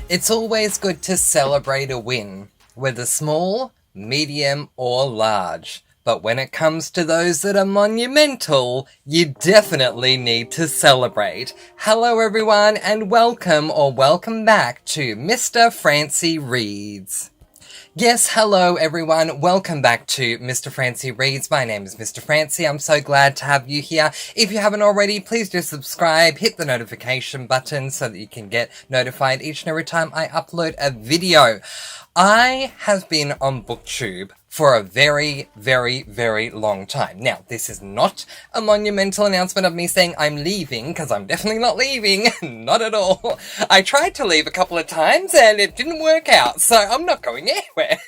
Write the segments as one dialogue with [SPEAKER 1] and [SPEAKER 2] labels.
[SPEAKER 1] It's always good to celebrate a win, whether small, medium, or large. But when it comes to those that are monumental, you definitely need to celebrate. Hello everyone, and welcome back to Mr. Francy Reads. Yes, hello everyone, welcome back to Mr. Francy Reads. My name is Mr. Francy, I'm so glad to have you here. If you haven't already, please do subscribe, hit the notification button so that you can get notified each and every time I upload a video. I have been on BookTube for a very long time. Now, this is not a monumental announcement of me saying I'm leaving, because I'm definitely not leaving. Not at all. I tried to leave a couple of times and it didn't work out, so I'm not going anywhere.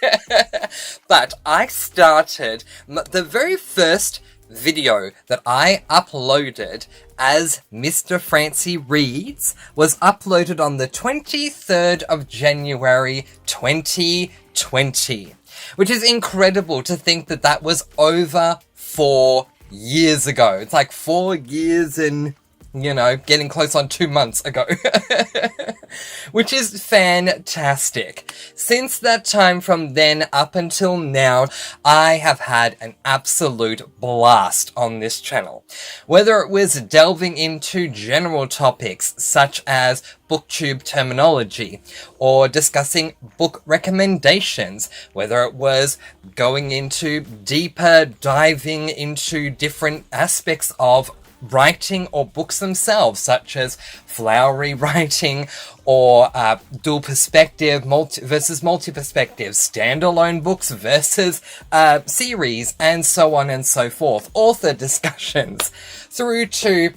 [SPEAKER 1] But I started the very first video that I uploaded as Mr. Francy Reads was uploaded on the 23rd of January 2020. Which is incredible to think that that was over 4 years ago. It's like 4 years and, getting close on 2 months ago. Which is fantastic. Since that time, from then up until now, I have had an absolute blast on this channel. Whether it was delving into general topics such as BookTube terminology, or discussing book recommendations, whether it was going into deeper diving into different aspects of writing or books themselves, such as flowery writing or dual perspective versus multi-perspective, standalone books versus series, and so on and so forth, author discussions, through to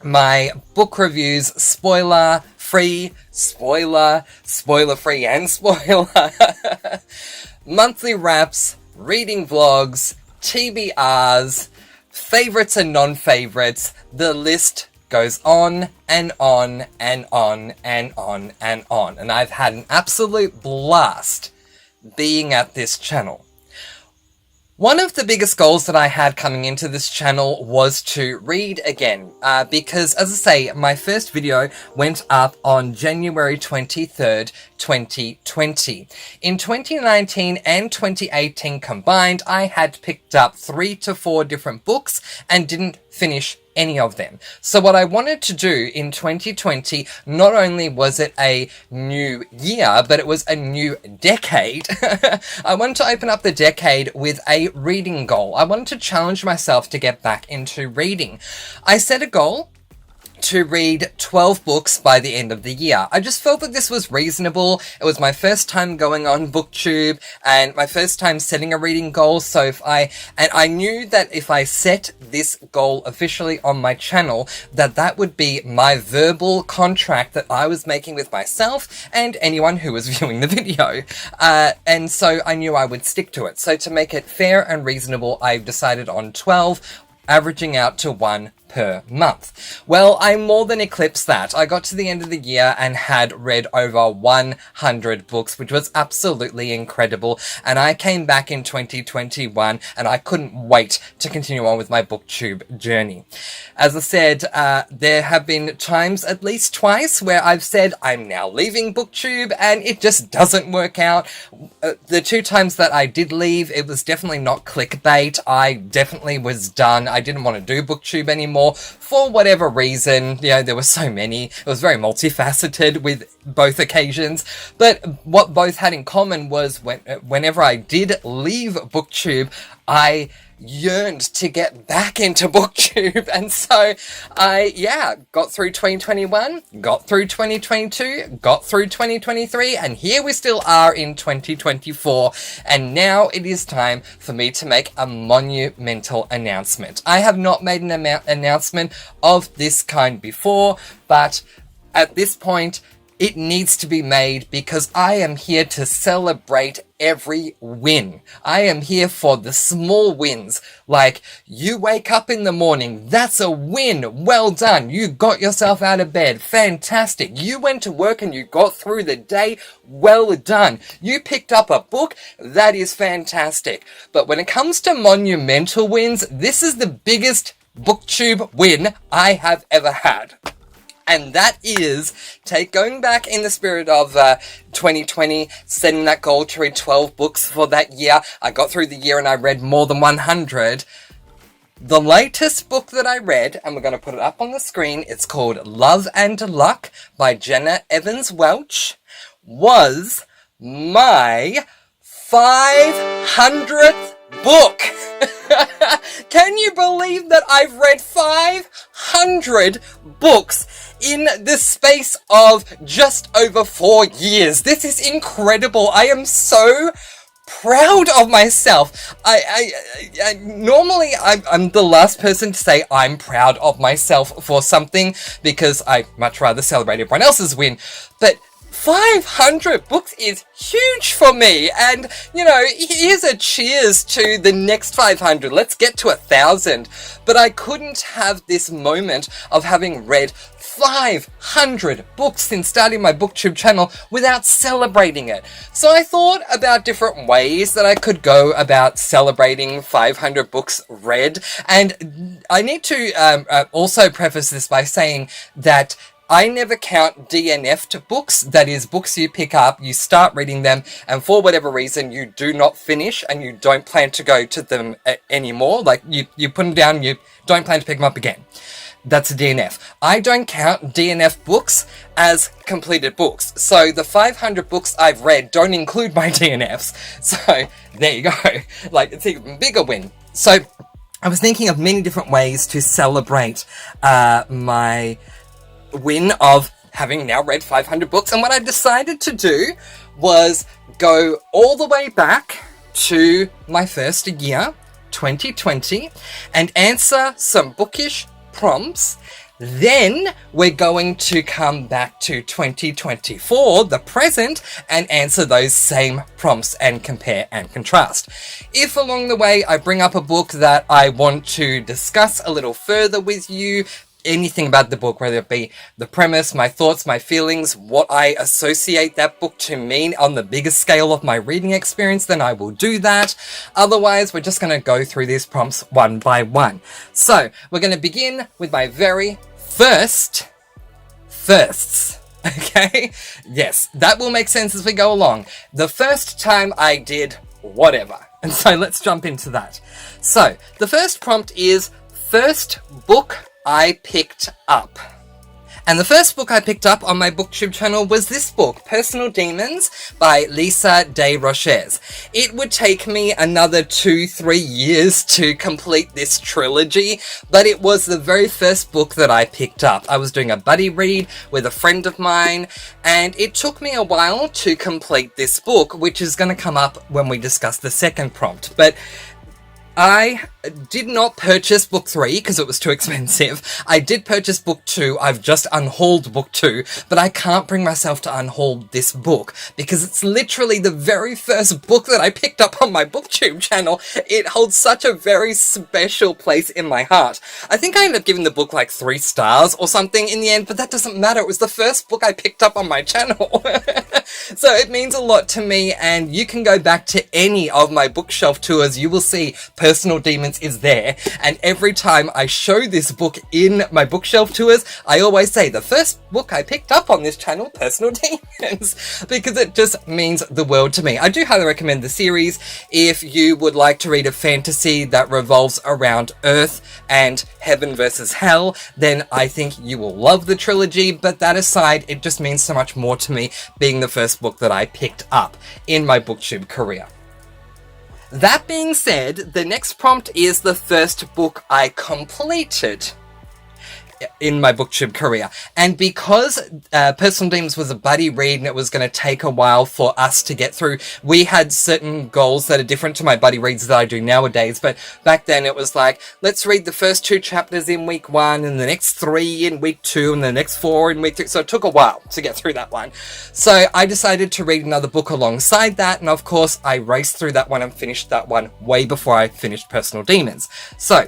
[SPEAKER 1] my book reviews, spoiler-free, spoiler-free and spoiler, monthly wraps, reading vlogs, TBRs, favorites and non-favorites. The list goes on and on and on and on and on. And I've had an absolute blast being at this channel. One of the biggest goals that I had coming into this channel was to read again, because, as I say, my first video went up on January 23rd, 2020. In 2019 and 2018 combined, I had picked up 3 to 4 different books and didn't finish any of them. So what I wanted to do in 2020, not only was it a new year, but it was a new decade. I wanted to open up the decade with a reading goal. I wanted to challenge myself to get back into reading. I set a goal to read 12 books by the end of the year. I just felt that this was reasonable. It was my first time going on BookTube and my first time setting a reading goal. So I knew that if I set this goal officially on my channel, that would be my verbal contract that I was making with myself and anyone who was viewing the video. And so I knew I would stick to it. So to make it fair and reasonable, I decided on 12, averaging out to 1 per month. Well, I more than eclipsed that. I got to the end of the year and had read over 100 books, which was absolutely incredible. And I came back in 2021 and I couldn't wait to continue on with my BookTube journey. As I said, there have been times, at least twice, where I've said I'm now leaving BookTube and it just doesn't work out. The 2 times that I did leave, it was definitely not clickbait. I definitely was done. I didn't want to do BookTube anymore. For whatever reason, there were so many. It was very multifaceted with both occasions. But what both had in common was whenever I did leave BookTube, I yearned to get back into BookTube. And so I, got through 2021, got through 2022, got through 2023, and here we still are in 2024. And now it is time for me to make a monumental announcement. I have not made an announcement of this kind before, but at this point, it needs to be made because I am here to celebrate every win. I am here for the small wins. Like, you wake up in the morning, that's a win. Well done. You got yourself out of bed. Fantastic. You went to work and you got through the day. Well done. You picked up a book. That is fantastic. But when it comes to monumental wins, this is the biggest BookTube win I have ever had. And that is going back in the spirit of 2020, setting that goal to read 12 books for that year. I got through the year and I read more than 100. The latest book that I read, and we're going to put it up on the screen, it's called Love and Luck by Jenna Evans Welch, was my 500th book. Can you believe that I've read 500 books in the space of just over 4 years? This is incredible. I am so proud of myself. Normally I'm the last person to say I'm proud of myself for something because I much rather celebrate everyone else's win. But 500 books is huge for me, and here's a cheers to the next 500. Let's get to 1,000. But I couldn't have this moment of having read 500 books since starting my booktube channel without celebrating it. So I thought about different ways that I could go about celebrating 500 books read, and I need to also preface this by saying that I never count DNF'd books, that is, books you pick up, you start reading them, and for whatever reason you do not finish and you don't plan to go to them anymore. Like, you put them down, you don't plan to pick them up again. That's a DNF. I don't count DNF books as completed books. So the 500 books I've read don't include my DNFs. So there you go. Like, it's an even bigger win. So I was thinking of many different ways to celebrate my win of having now read 500 books, and what I decided to do was go all the way back to my first year, 2020, and answer some bookish prompts. Then we're going to come back to 2024, the present, and answer those same prompts and compare and contrast. If along the way I bring up a book that I want to discuss a little further with you, anything about the book, whether it be the premise, my thoughts, my feelings, what I associate that book to mean on the biggest scale of my reading experience, then I will do that. Otherwise, we're just going to go through these prompts one by one. So, we're going to begin with my very firsts. Okay? Yes, that will make sense as we go along. The first time I did whatever. And so let's jump into that. So, the first prompt is first book I picked up. And the first book I picked up on my booktube channel was this book, Personal Demons by Lisa DesRochers. It would take me another 2-3 years to complete this trilogy, but it was the very first book that I picked up. I was doing a buddy read with a friend of mine, and it took me a while to complete this book, which is going to come up when we discuss the second prompt. But I did not purchase book 3 because it was too expensive. I did purchase book 2. I've just unhauled book 2, but I can't bring myself to unhaul this book because it's literally the very first book that I picked up on my booktube channel. It holds such a very special place in my heart. I think I ended up giving the book like 3 stars or something in the end, but that doesn't matter. It was the first book I picked up on my channel. So it means a lot to me, and you can go back to any of my bookshelf tours. You will see Personal Demons is there, and every time I show this book in my bookshelf tours, I always say the first book I picked up on this channel, Personal Demons, because it just means the world to me. I do highly recommend the series if you would like to read a fantasy that revolves around Earth and heaven versus hell. Then I think you will love the trilogy, but that aside, it just means so much more to me being the first book that I picked up in my booktube career. That being said, the next prompt is the first book I completed in my booktube career. And because Personal Demons was a buddy read and it was going to take a while for us to get through, we had certain goals that are different to my buddy reads that I do nowadays. But back then it was like, let's read the first 2 chapters in week 1 and the next 3 in week 2 and the next 4 in week 3. So it took a while to get through that one. So I decided to read another book alongside that. And of course I raced through that one and finished that one way before I finished Personal Demons. So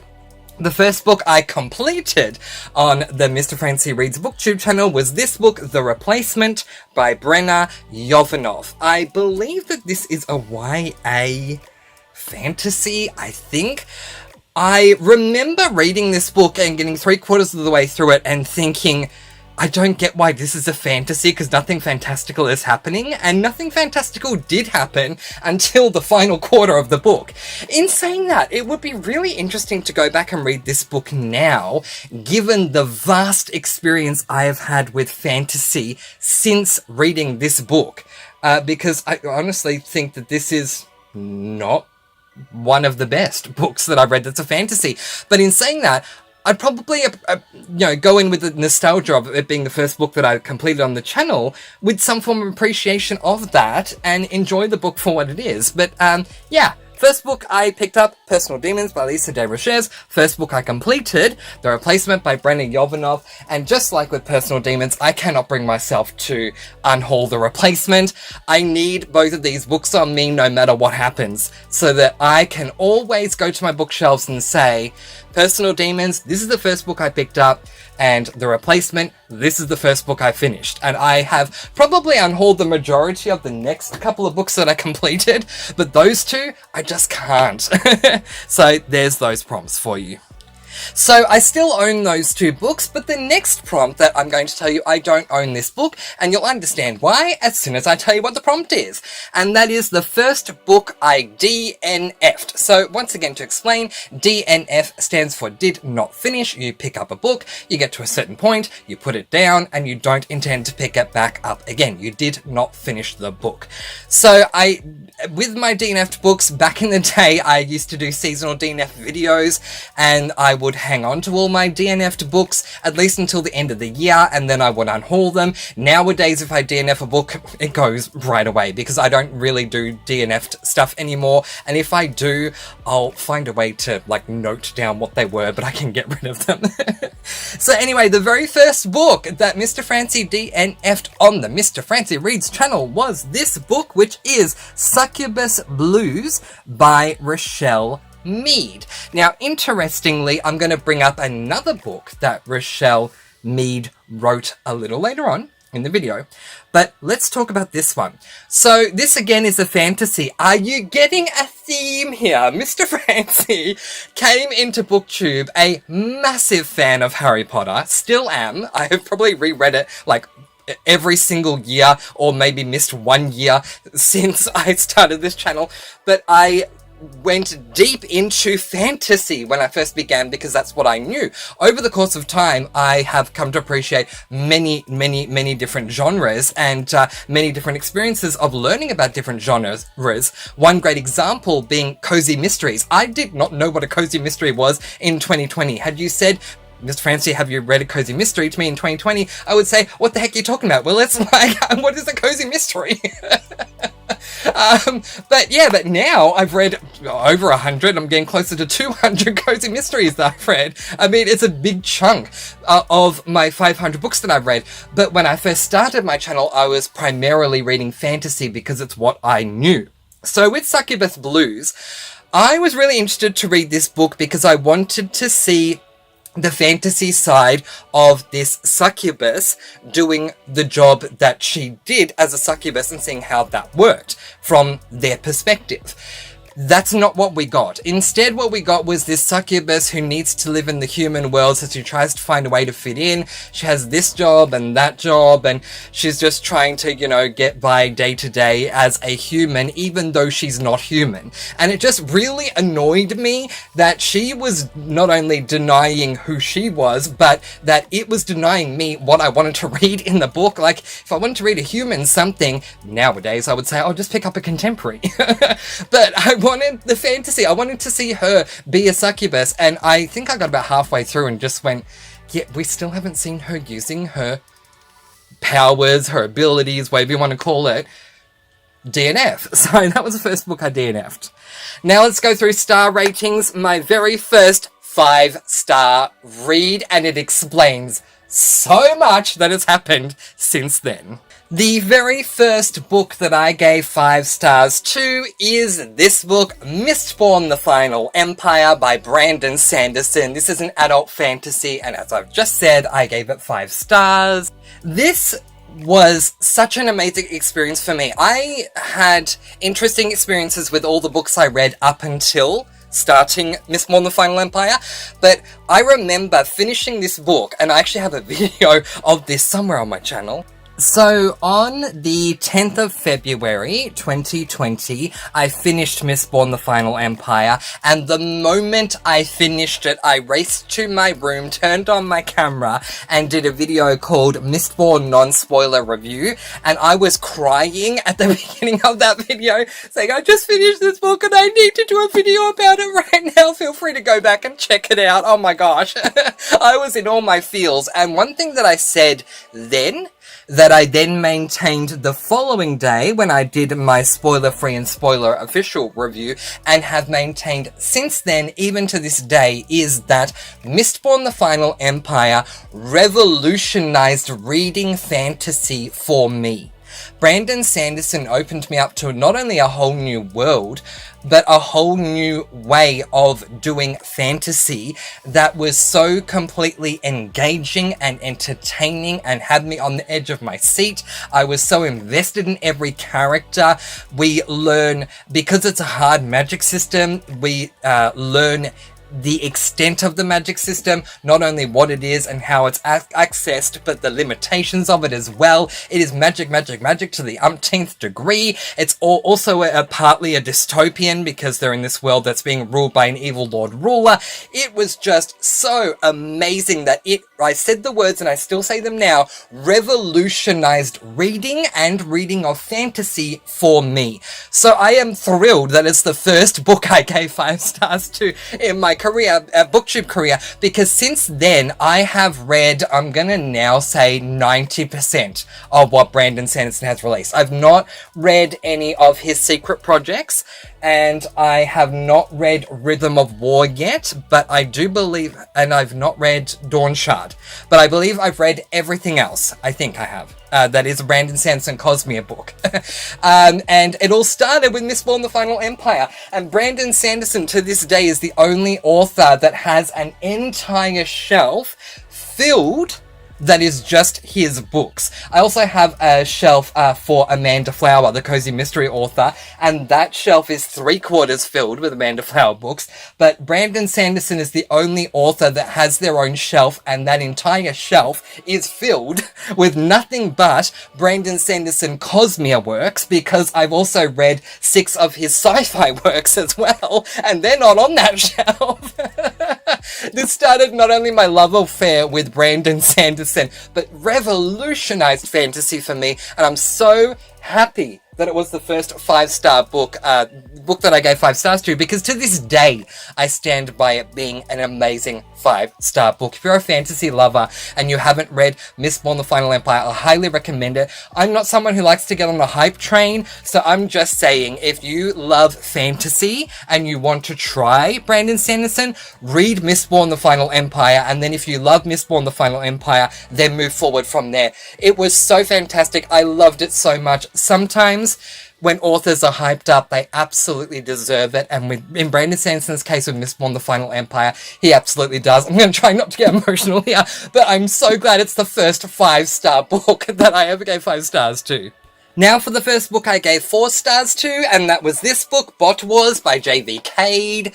[SPEAKER 1] the first book I completed on the Mr. Francy Reads booktube channel was this book, The Replacement by Brenna Yovanov. I believe that this is a YA fantasy, I think. I remember reading this book and getting 3/4 of the way through it and thinking, I don't get why this is a fantasy, because nothing fantastical is happening, and nothing fantastical did happen until the final quarter of the book. In saying that, it would be really interesting to go back and read this book now, given the vast experience I have had with fantasy since reading this book, because I honestly think that this is not one of the best books that I've read that's a fantasy. But in saying that, I'd probably, go in with the nostalgia of it being the first book that I completed on the channel, with some form of appreciation of that, and enjoy the book for what it is. But, yeah. First book I picked up, Personal Demons by Lisa DesRochers. First book I completed, The Replacement by Brenna Yovanov. And just like with Personal Demons, I cannot bring myself to unhaul The Replacement. I need both of these books on me no matter what happens, so that I can always go to my bookshelves and say, Personal Demons, this is the first book I picked up, and The Replacement, this is the first book I finished. And I have probably unhauled the majority of the next couple of books that I completed, but those two, I just can't. So there's those prompts for you. So I still own those two books, but the next prompt that I'm going to tell you, I don't own this book, and you'll understand why as soon as I tell you what the prompt is. And that is the first book I DNF'd. So once again, to explain, DNF stands for did not finish. You pick up a book, you get to a certain point, you put it down, and you don't intend to pick it back up again. You did not finish the book. So with my DNF'd books, back in the day, I used to do seasonal DNF videos, and I would hang on to all my DNF'd books at least until the end of the year, and then I would unhaul them. Nowadays, if I DNF a book, it goes right away, because I don't really do DNF'd stuff anymore, and if I do, I'll find a way to, note down what they were, but I can get rid of them. So anyway, the very first book that Mr. Francy DNF'd on the Mr. Francy Reads channel was this book, which is Succubus Blues by Rochelle Mead. Now, interestingly, I'm going to bring up another book that Rochelle Mead wrote a little later on in the video, but let's talk about this one. So this again is a fantasy. Are you getting a theme here? Mr. Francy came into BookTube a massive fan of Harry Potter, still am. I have probably reread it every single year, or maybe missed 1 year since I started this channel, but I went deep into fantasy when I first began, because that's what I knew. Over the course of time, I have come to appreciate many different genres, and many different experiences of learning about different genres. One great example being cozy mysteries. I did not know what a cozy mystery was in 2020. Had you said, Mr. Francy, have you read a cozy mystery to me in 2020? I would say, what the heck are you talking about? Well, it's what is a cozy mystery? But now I've read over 100. I'm getting closer to 200 cozy mysteries that I've read. I mean, it's a big chunk of my 500 books that I've read. But when I first started my channel, I was primarily reading fantasy because it's what I knew. So with Succubus Blues, I was really interested to read this book because I wanted to see the fantasy side of this succubus doing the job that she did as a succubus, and seeing how that worked from their perspective. That's not what we got. Instead, what we got was this succubus who needs to live in the human world, so she tries to find a way to fit in. She has this job and that job, and she's just trying to, get by day to day as a human, even though she's not human. And it just really annoyed me that she was not only denying who she was, but that it was denying me what I wanted to read in the book. If I wanted to read a human something, nowadays I would say, just pick up a contemporary. But I wanted the fantasy. I wanted to see her be a succubus, and I think I got about halfway through and just went, yeah, we still haven't seen her using her powers, her abilities, whatever you want to call it. DNF. So that was the first book I DNF'd. Now let's go through star ratings. My very first 5-star read, and it explains so much that has happened since then. The very first book that I gave 5 stars to is this book, Mistborn: The Final Empire by Brandon Sanderson. This is an adult fantasy, and as I've just said, I gave it 5 stars. This was such an amazing experience for me. I had interesting experiences with all the books I read up until starting Mistborn the Final Empire, but I remember finishing this book, and I actually have a video of this somewhere on my channel. So, on the 10th of February, 2020, I finished Mistborn the Final Empire, and the moment I finished it, I raced to my room, turned on my camera, and did a video called Mistborn Non-Spoiler Review, and I was crying at the beginning of that video, saying, I just finished this book and I need to do a video about it right now, feel free to go back and check it out. Oh my gosh, I was in all my feels, and one thing that I said then, that I then maintained the following day when I did my spoiler-free and spoiler-official review, and have maintained since then, even to this day, is that Mistborn the Final Empire revolutionized reading fantasy for me. Brandon Sanderson opened me up to not only a whole new world, but a whole new way of doing fantasy that was so completely engaging and entertaining and had me on the edge of my seat. I was so invested in every character. We learn, because it's a hard magic system, we learn the extent of the magic system, not only what it is and how it's accessed, but the limitations of it as well. It is magic, magic, magic to the umpteenth degree. It's also partly a dystopian, because they're in this world that's being ruled by an evil Lord Ruler. It was just so amazing that I said the words and I still say them now, revolutionized reading and reading of fantasy for me. So I am thrilled that it's the first book I gave 5 stars to in my booktube career, because since then I have read, I'm gonna now say 90% of what Brandon Sanderson has released. I've not read any of his secret projects, and I have not read Rhythm of War yet, but I do believe, and I've not read Dawn Shard, but I believe I've read everything else. I think I have. That is a Brandon Sanderson Cosmere book. And it all started with Mistborn the Final Empire. And Brandon Sanderson, to this day, is the only author that has an entire shelf filled that is just his books. I also have a shelf for Amanda Flower, the Cozy Mystery author, and that shelf is 3/4 filled with Amanda Flower books, but Brandon Sanderson is the only author that has their own shelf, and that entire shelf is filled with nothing but Brandon Sanderson Cosmere works, because I've also read 6 of his sci-fi works as well, and they're not on that shelf. This started not only my love affair with Brandon Sanderson, but revolutionized fantasy for me, and I'm so happy that it was the first 5-star book that I gave 5 stars to, because to this day, I stand by it being an amazing 5-star book. If you're a fantasy lover and you haven't read Mistborn the Final Empire, I highly recommend it. I'm not someone who likes to get on the hype train, so I'm just saying, if you love fantasy and you want to try Brandon Sanderson, read Mistborn the Final Empire, and then if you love Mistborn the Final Empire, then move forward from there. It was so fantastic. I loved it so much. Sometimes when authors are hyped up, they absolutely deserve it, and in Brandon Sanderson's case with Mistborn the Final Empire, he absolutely does. I'm going to try not to get emotional here, but I'm so glad it's the first 5-star book that I ever gave 5 stars to. Now for the first book I gave 4 stars to, and that was this book, Bot Wars by J.V. Cade.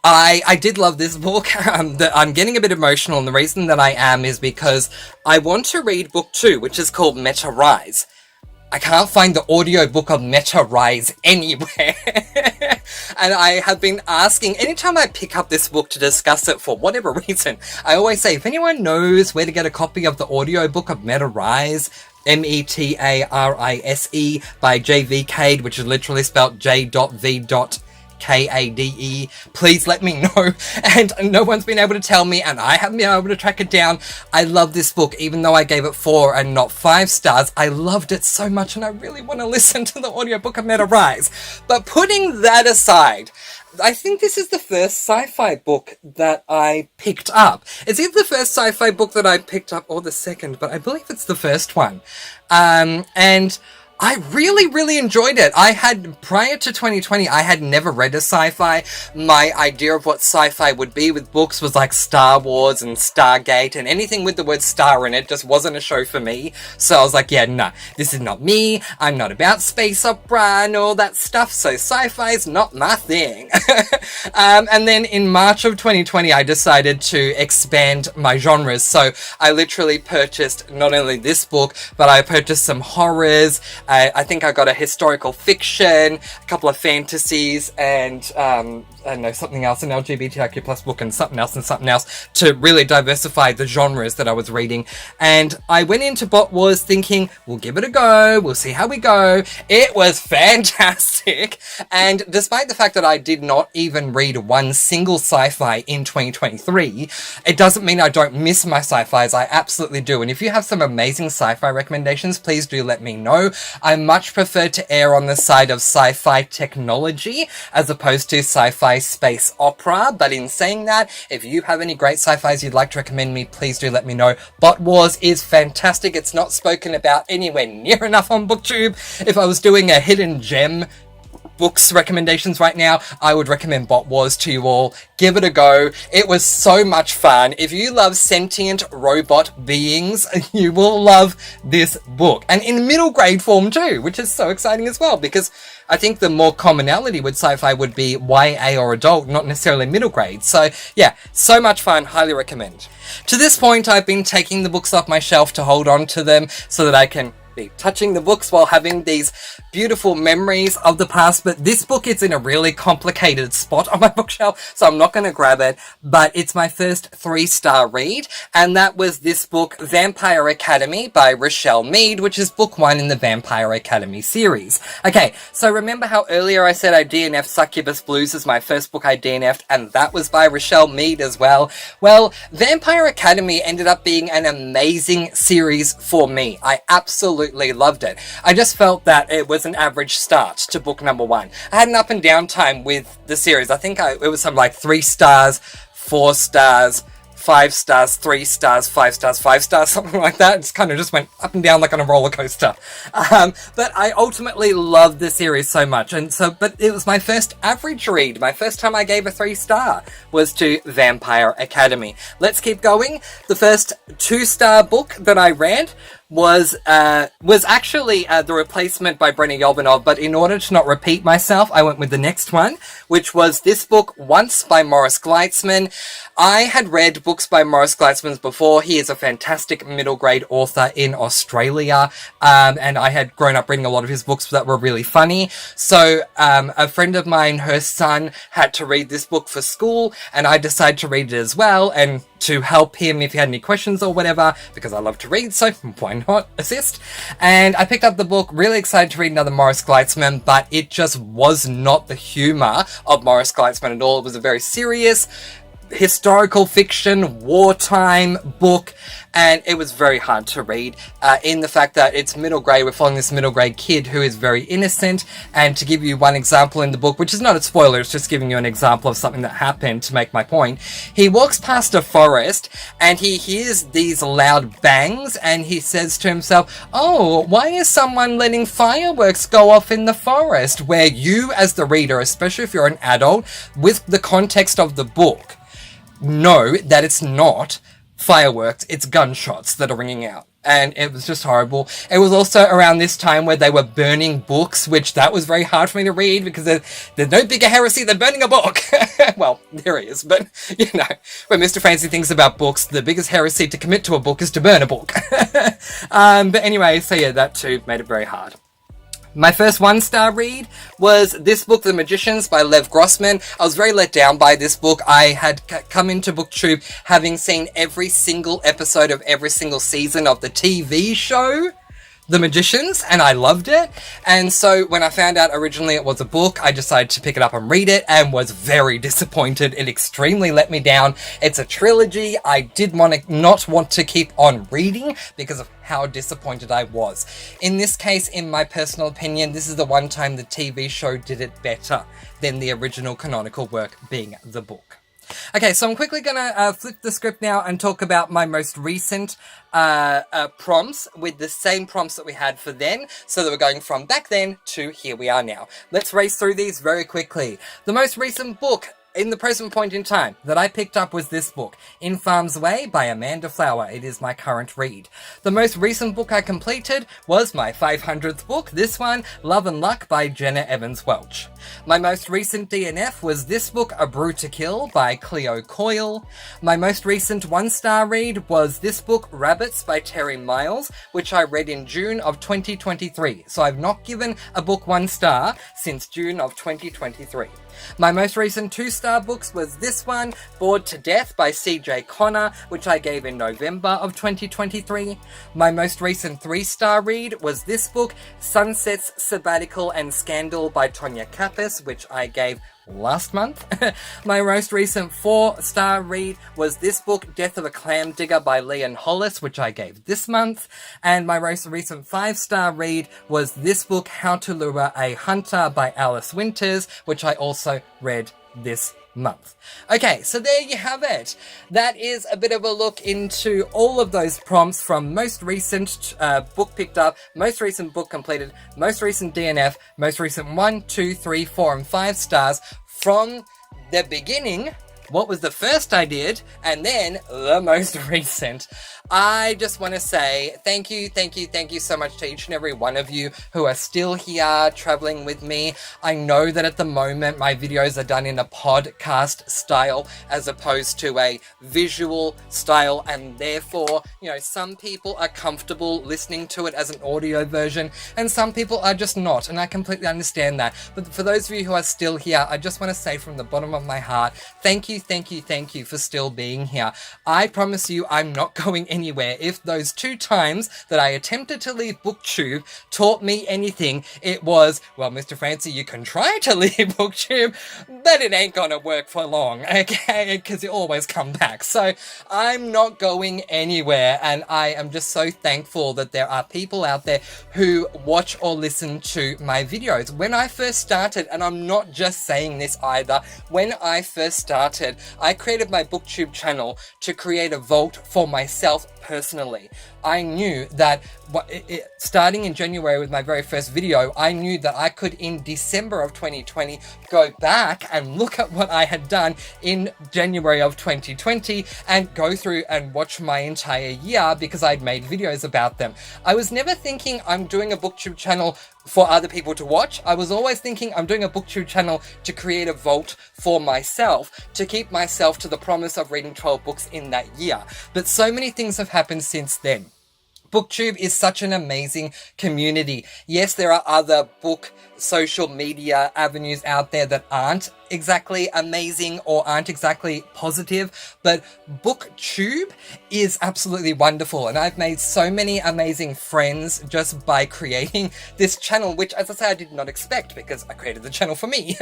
[SPEAKER 1] I did love this book. I'm getting a bit emotional, and the reason that I am is because I want to read book 2, which is called Meta Rise. I can't find the audiobook of Meta Rise anywhere. And I have been asking, anytime I pick up this book to discuss it for whatever reason, I always say, if anyone knows where to get a copy of the audiobook of Meta Rise, Metarise by J.V. Cade, which is literally spelled J.V. Kade, please let me know. And no one's been able to tell me, and I haven't been able to track it down. I love this book, even though I gave it 4 and not 5 stars. I loved it so much, and I really want to listen to the audiobook of Meta Rise. But putting that aside, I think this is the first sci-fi book that I picked up. It's either the first sci-fi book that I picked up or the second, but I believe it's the first one. And I really, really enjoyed it. Prior to 2020, I had never read a sci-fi. My idea of what sci-fi would be with books was like Star Wars and Stargate, and anything with the word star in it just wasn't a show for me. So I was like, yeah, no, this is not me. I'm not about space opera and all that stuff, so sci-fi is not my thing. And then in March of 2020, I decided to expand my genres. So I literally purchased not only this book, but I purchased some horrors. I think I got a historical fiction, a couple of fantasies, and I don't know, something else, an LGBTIQ plus book, and something else to really diversify the genres that I was reading. And I went into Bot Wars thinking, we'll give it a go, we'll see how we go. It was fantastic. And despite the fact that I did not even read one single sci-fi in 2023, it doesn't mean I don't miss my sci-fis. I absolutely do. And if you have some amazing sci-fi recommendations, please do let me know. I much prefer to err on the side of sci-fi technology as opposed to sci-fi space opera. But in saying that, if you have any great sci-fis you'd like to recommend me, please do let me know. Bot Wars is fantastic. It's not spoken about anywhere near enough on BookTube. If I was doing a hidden gem books recommendations right now, I would recommend Bot Wars to you all. Give it a go. It was so much fun. If you love sentient robot beings, you will love this book. And in middle grade form too, which is so exciting as well, because I think the more commonality with sci-fi would be YA or adult, not necessarily middle grade. So yeah, so much fun. Highly recommend. To this point, I've been taking the books off my shelf to hold on to them so that I can be touching the books while having these beautiful memories of the past. But this book is in a really complicated spot on my bookshelf, so I'm not going to grab it. But it's my first 3-star read, and that was this book, Vampire Academy by Rochelle Mead, which is book 1 in the Vampire Academy series. Okay, so remember how earlier I said I DNF'd Succubus Blues as my first book I DNF'd, and that was by Rochelle Mead as well? Well, Vampire Academy ended up being an amazing series for me. I absolutely loved it. I just felt that it was an average start to book number 1. I had an up and down time with the series. I think it was something like 3 stars, 4 stars, 5 stars, 3 stars, 5 stars, 5 stars, something like that. It's kind of just went up and down like on a roller coaster. But I ultimately loved the series so much. But it was my first average read. My first time I gave a 3-star was to Vampire Academy. Let's keep going. The first 2-star book that I read was actually the replacement by Brenna Yolbanov, but in order to not repeat myself, I went with the next one, which was this book, Once by Morris Gleitzman. I had read books by Morris Gleitzman before. He is a fantastic middle grade author in Australia, and I had grown up reading a lot of his books that were really funny. So a friend of mine, her son, had to read this book for school, and I decided to read it as well, and to help him if he had any questions or whatever, because I love to read, so why not assist? And I picked up the book, really excited to read another Morris Gleitzman, but it just was not the humour of Morris Gleitzman at all. It was a very serious historical fiction, wartime book, and it was very hard to read in the fact that it's middle grade. We're following this middle grade kid who is very innocent, and to give you one example in the book, which is not a spoiler, it's just giving you an example of something that happened to make my point. He walks past a forest and he hears these loud bangs, and he says to himself, oh, why is someone letting fireworks go off in the forest? Where you as the reader, especially if you're an adult, with the context of the book, know that it's not fireworks, it's gunshots that are ringing out. And it was just horrible. It was also around this time where they were burning books, which that was very hard for me to read because there's no bigger heresy than burning a book. Well, there is, but you know, when Mr. Francy thinks about books, the biggest heresy to commit to a book is to burn a book. But anyway, so yeah, that too made it very hard. My first 1-star read was this book, The Magicians by Lev Grossman. I was very let down by this book. I had come into BookTube having seen every single episode of every single season of the TV show The Magicians, and I loved it. And so when I found out originally it was a book, I decided to pick it up and read it, and was very disappointed. It extremely let me down. It's a trilogy. I did not want to keep on reading because of how disappointed I was. In this case, in my personal opinion, this is the one time the TV show did it better than the original canonical work being the book. Okay, so I'm quickly gonna flip the script now and talk about my most recent prompts with the same prompts that we had for then, so that we're going from back then to here we are now. Let's race through these very quickly. The most recent book in the present point in time that I picked up was this book, In Farm's Way by Amanda Flower. It is my current read. The most recent book I completed was my 500th book, this one, Love and Luck by Jenna Evans Welch. My most recent DNF was this book, A Brew to Kill by Cleo Coyle. My most recent 1-star read was this book, Rabbits by Terry Miles, which I read in June of 2023. So I've not given a book 1 star since June of 2023. My most recent 2-star books was this one, Bored to Death by CJ Connor, which I gave in November of 2023. My most recent 3-star read was this book, Sunsets, Sabbatical and Scandal by Tonya Kappas, which I gave last month. My most recent 4-star read was this book, Death of a Clam Digger by Leon Hollis, which I gave this month. And my most recent 5-star read was this book, How to Lure a Hunter by Alice Winters, which I also read this month. Okay, so there you have it. That is a bit of a look into all of those prompts from most recent book picked up, most recent book completed, most recent DNF, most recent 1, 2, 3, 4, and 5 stars from the beginning. What was the first I did, and then the most recent. I just want to say thank you so much to each and every one of you who are still here traveling with me. I know that at the moment my videos are done in a podcast style as opposed to a visual style, and therefore, you know, some people are comfortable listening to it as an audio version and some people are just not, and I completely understand that. But for those of you who are still here, I just want to say from the bottom of my heart, thank you for still being here. I promise you I'm not going anywhere. If those 2 times that I attempted to leave BookTube taught me anything, it was, well, Mr. Francy, you can try to leave BookTube, but it ain't gonna work for long, okay? Because you always come back. So I'm not going anywhere, and I am just so thankful that there are people out there who watch or listen to my videos. When I first started, and I'm not just saying this either, when I first started, I created my BookTube channel to create a vault for myself personally. I knew that starting in January with my very first video, I knew that I could in December of 2020 go back and look at what I had done in January of 2020 and go through and watch my entire year because I'd made videos about them. I was never thinking I'm doing a BookTube channel for other people to watch. I was always thinking I'm doing a BookTube channel to create a vault for myself, to keep myself to the promise of reading 12 books in that year. But so many things have happened since then. BookTube is such an amazing community. Yes, there are other book social media avenues out there that aren't exactly amazing or aren't exactly positive, but BookTube is absolutely wonderful, and I've made so many amazing friends just by creating this channel, which, as I say, I did not expect because I created the channel for me.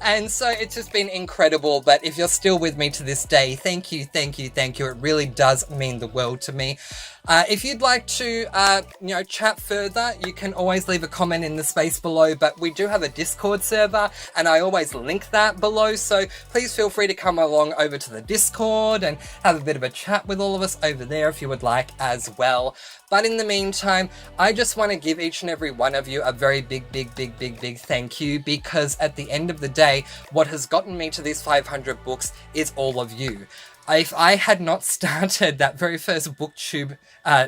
[SPEAKER 1] And so it's just been incredible. But if you're still with me to this day, thank you. It really does mean the world to me. If you'd like to, chat further, you can always leave a comment in the space below, but we do have a Discord server, and I always link that below, so please feel free to come along over to the Discord and have a bit of a chat with all of us over there if you would like as well. But in the meantime, I just want to give each and every one of you a very big thank you, because at the end of the day, what has gotten me to these 500 books is all of you. If I had not started that very first BookTube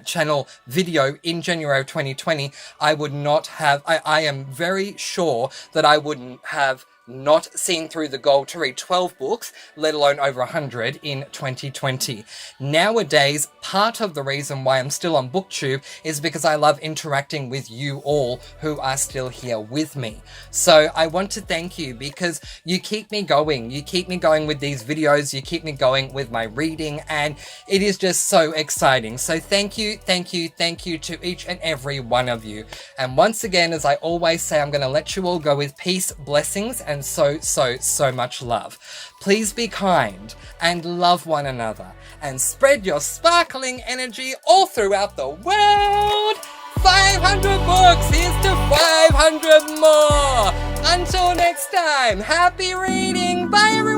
[SPEAKER 1] channel video in January of 2020, I would not have, I am very sure that I wouldn't have not seen through the goal to read 12 books, let alone over 100 in 2020. Nowadays, part of the reason why I'm still on BookTube is because I love interacting with you all who are still here with me. So I want to thank you because you keep me going. You keep me going with these videos. You keep me going with my reading, and it is just so exciting. So thank you to each and every one of you. And once again, as I always say, I'm going to let you all go with peace, blessings, and so much love. Please be kind and love one another and spread your sparkling energy all throughout the world. 500 books, here's to 500 more. Until next time, happy reading. Bye everyone.